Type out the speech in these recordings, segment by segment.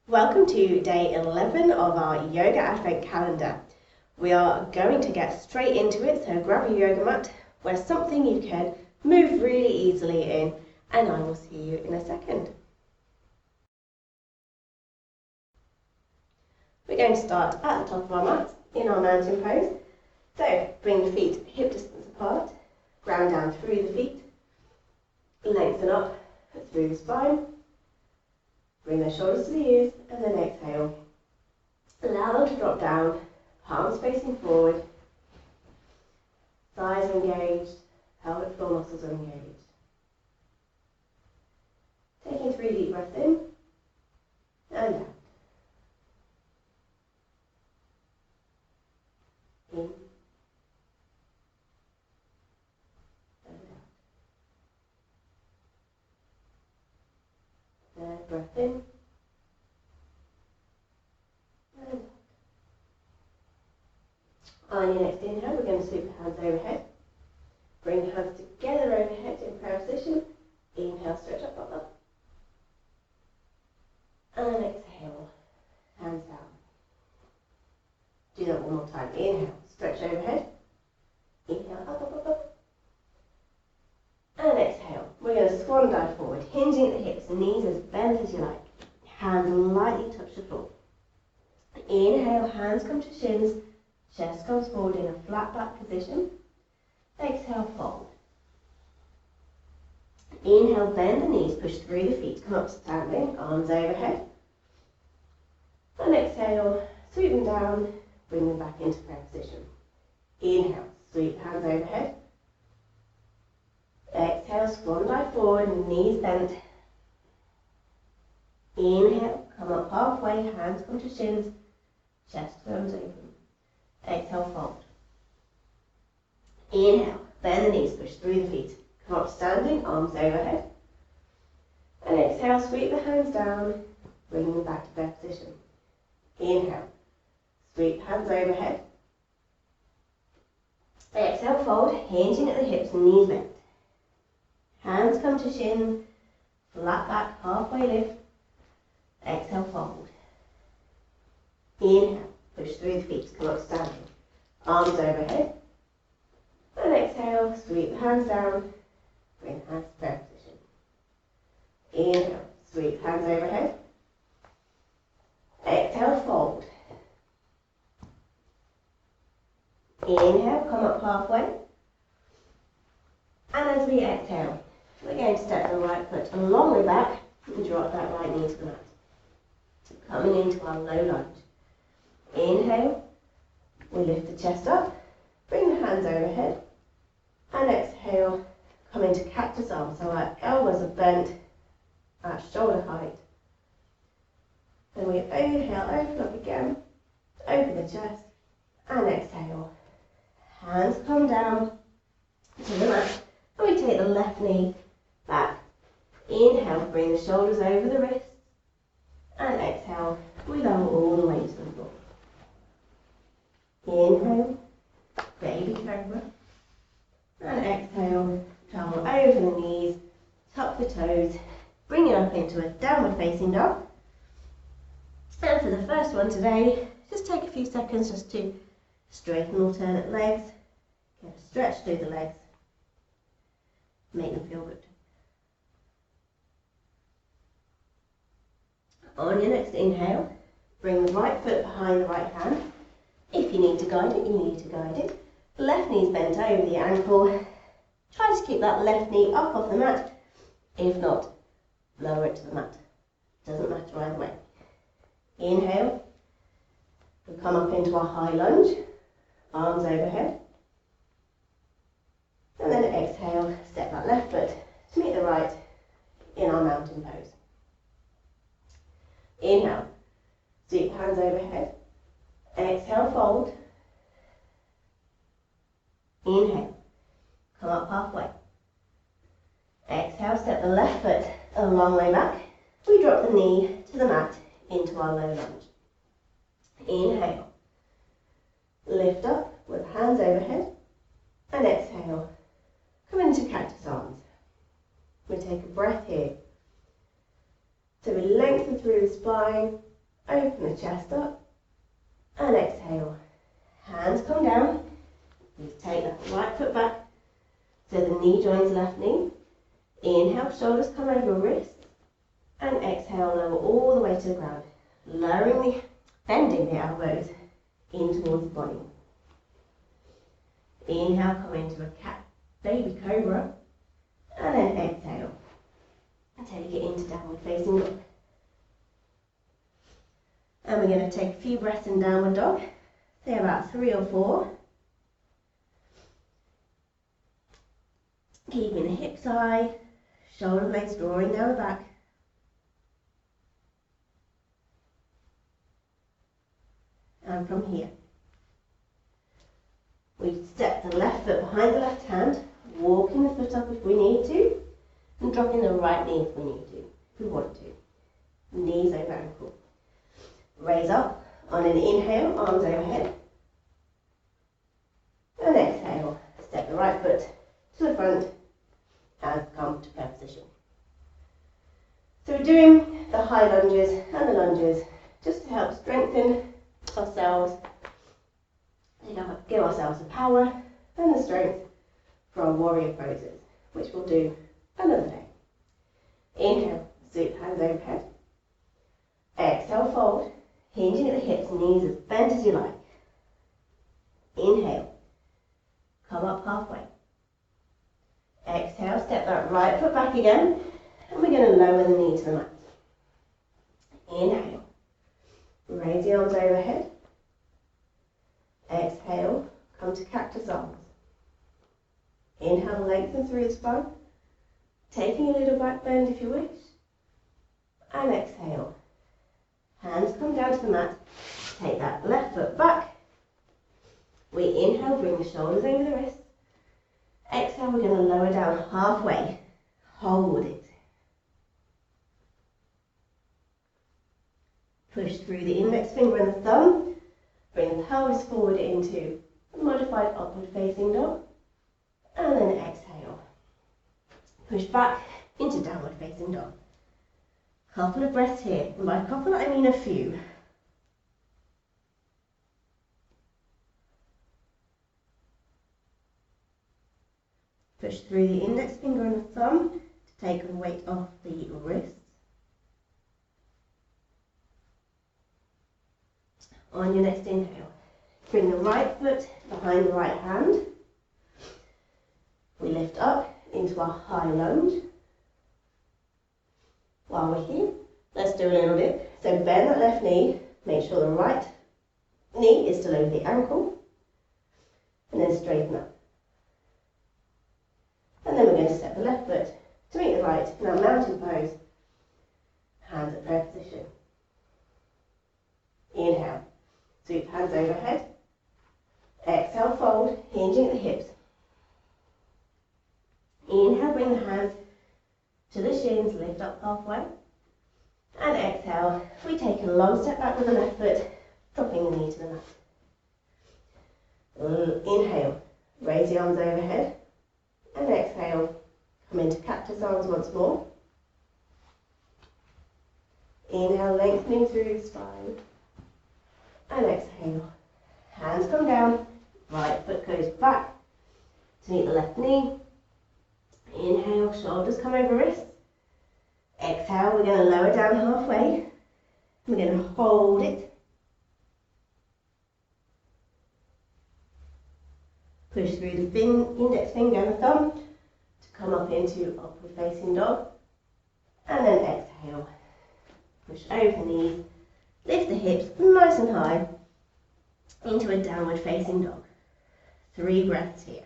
Welcome to day 11 of our yoga advent calendar. We are going to get straight into it, so grab your yoga mat, wear something you can move really easily in, and I will see you in a second. We're going to start at the top of our mat in our mountain pose. So bring the feet hip distance apart, ground down through the feet, lengthen up through the spine. Bring the shoulders to the ears and then exhale. Allow them to drop down, palms facing forward, thighs are engaged, pelvic floor muscles are engaged. Taking 3 deep breaths in and out. In and out. Third breath in and out. On your next inhale, we're going to sweep the hands overhead. Bring the hands together overhead in prayer position. Inhale, stretch up, up. And exhale, hands down. Do that one more time. Inhale, stretch overhead. Inhale, up. And exhale. We're going to swan dive forward, hinging at the hips, knees as bent as you like. Hands lightly touch the floor. Inhale, hands come to shins, chest comes forward in a flat back position. Exhale, fold. Inhale, bend the knees, push through the feet, come up to standing, arms overhead. And exhale, sweep them down, bring them back into prayer position. Inhale, sweep hands overhead. Exhale, swan dive forward, knees bent. Inhale, come up halfway, hands come to shins, chest comes open. Exhale, fold. Inhale, bend the knees, push through the feet, come up standing, arms overhead. And exhale, sweep the hands down, bring them back to prayer position. Inhale, sweep hands overhead. Exhale, fold, hinging at the hips, knees bent. Hands come to shins, flat back, halfway lift. Exhale, fold. Inhale, push through the feet, come up standing. Arms overhead. And exhale, sweep the hands down, bring the hands to prayer position. Inhale, sweep hands overhead. Exhale, fold. Inhale, come up halfway. And as we exhale, we're going to step the right foot a long way back and drop that right knee to the mat. Coming into our low lunge. Inhale, we lift the chest up, bring the hands overhead, and exhale, come into cactus arms, so our elbows are bent at shoulder height. Then we inhale, open up again, open the chest, and exhale. Hands come down to the mat, and we take the left knee back. Inhale, bring the shoulders over the wrists, and exhale, we lower all the way to the floor. Inhale, baby cobra, and exhale, travel over the knees, tuck the toes, bring it up into a downward facing dog. And for the first one today, just take a few seconds just to straighten alternate legs, get a stretch through the legs, make them feel good. On your next inhale, bring the right foot behind the right hand. If you need to guide it, you need to guide it. The left knee's bent over the ankle. Try to keep that left knee up off the mat. If not, lower it to the mat. Doesn't matter either way. Inhale, we come up into our high lunge, arms overhead. And then exhale, step that left foot to meet the right in our mountain pose. Inhale, sweep hands overhead. Exhale, fold. Inhale, come up halfway. Exhale, step the left foot a long way back. We drop the knee to the mat into our low lunge. Inhale, lift up with hands overhead. And exhale, come into cactus arms. We take a breath here. So we lengthen through the spine, Open the chest up and exhale. Hands come down. You take that right foot back so the knee joins the left knee. Inhale, shoulders come over your wrists. And exhale, lower all the way to the ground. Bending the elbows in towards the body. Inhale, come into a cat, baby cobra. And then exhale. Take it into downward facing dog. And we're going to take a few breaths in downward dog. Say about 3 or 4. Keeping the hips high, shoulder blades drawing down the back. And from here, we step the left foot behind the left hand, walking the foot up if we need to, and dropping the right knee if we need to, if we want to. Knees over ankle. Raise up on an inhale, arms overhead. And exhale, step the right foot to the front and come to prayer position. So we're doing the high lunges and the lunges just to help strengthen ourselves, give ourselves the power and the strength for our warrior poses, which we'll do another day. Inhale, sweep hands overhead. Exhale, fold, hinging at the hips, knees as bent as you like. Inhale, come up halfway. Exhale, step that right foot back again, and we're going to lower the knee to the mat. Inhale, raise the arms overhead. Exhale, come to cactus arms. Inhale, lengthen through the spine, taking a little back bend if you wish. And exhale, hands come down to the mat. Take that left foot back. We inhale, bring the shoulders over the wrists. Exhale, we're going to lower down halfway. Hold it. Push through the index finger and the thumb. Bring the pelvis forward into a modified upward facing dog. And then exhale. Push back into downward facing dog. Couple of breaths here. And by couple, I mean a few. Push through the index finger and the thumb to take the weight off the wrists. On your next inhale, bring the right foot behind the right hand. We lift up into our high lunge. While we're here, let's do a little dip. So bend that left knee, make sure the right knee is still over the ankle, and then straighten up. And then we're going to step the left foot to meet the right in our mountain pose. Hands at prayer position. Inhale, sweep hands overhead. Exhale, fold, hinging at the hips. Inhale, bring the hands to the shins, lift up halfway. And exhale, we take a long step back with the left foot, dropping the knee to the mat. Inhale, raise the arms overhead. And exhale, come into cactus arms once more. Inhale, lengthening through the spine. And exhale, hands come down, right foot goes back to meet the left knee. Inhale, shoulders come over wrists. Exhale, we're going to lower down halfway. We're going to hold it. Push through the index finger and the thumb to come up into upward facing dog. And then exhale. Push over the knees. Lift the hips nice and high into a downward facing dog. 3 breaths here.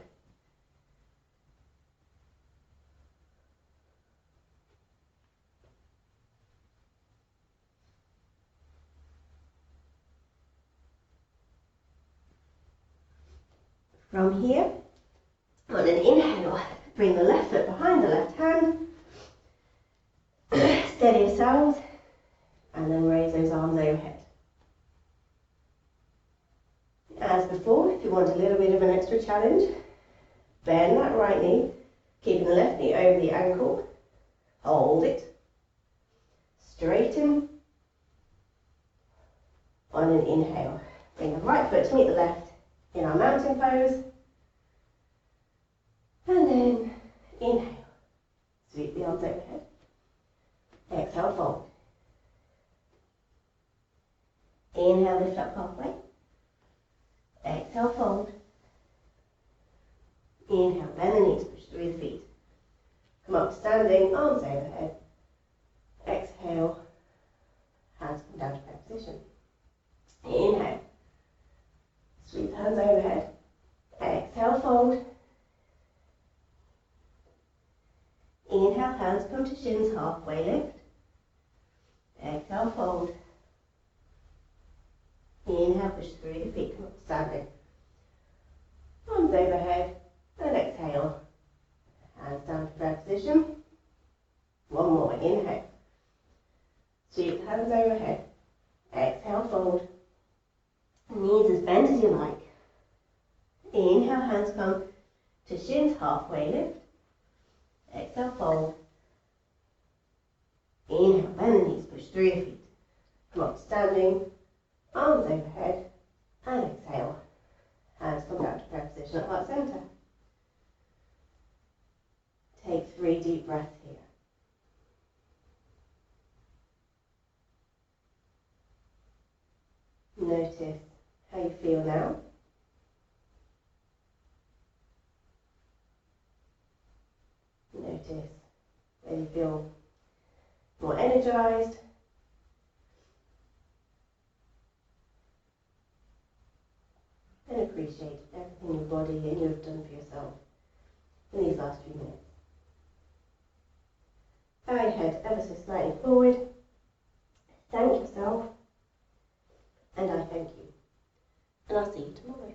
From here, on an inhale, bring the left foot behind the left hand, steady yourselves, and then raise those arms overhead. As before, if you want a little bit of an extra challenge, bend that right knee, keeping the left knee over the ankle, hold it, straighten, On an inhale, bring the right foot to meet the left in our mountain pose. And then inhale, sweep the arms overhead. Exhale, fold. Inhale, lift up halfway. Exhale, fold. Inhale, bend the knees, push through the feet. Come up standing, arms overhead. Exhale, hands come down to prayer position. Inhale, sweep hands overhead. Exhale, fold. Inhale, hands come to shins, halfway lift. Exhale, fold. Inhale, push through the feet, come up standing. Arms overhead, and exhale. Hands down to prayer position. One more, inhale. Sweep hands overhead. Exhale, fold. Knees as bent as you like. Inhale, hands come to shins, halfway lift. Exhale, fold. Inhale, bend the knees, push through the feet. Come up standing, arms overhead, and exhale. Hands come down to prayer position at heart centre. Take 3 deep breaths here. Notice how you feel now. Notice whether you feel more energized, and appreciate everything your body and you have done for yourself in these last few minutes. Bow your head ever so slightly forward. Thank yourself, and I thank you. And I'll see you tomorrow.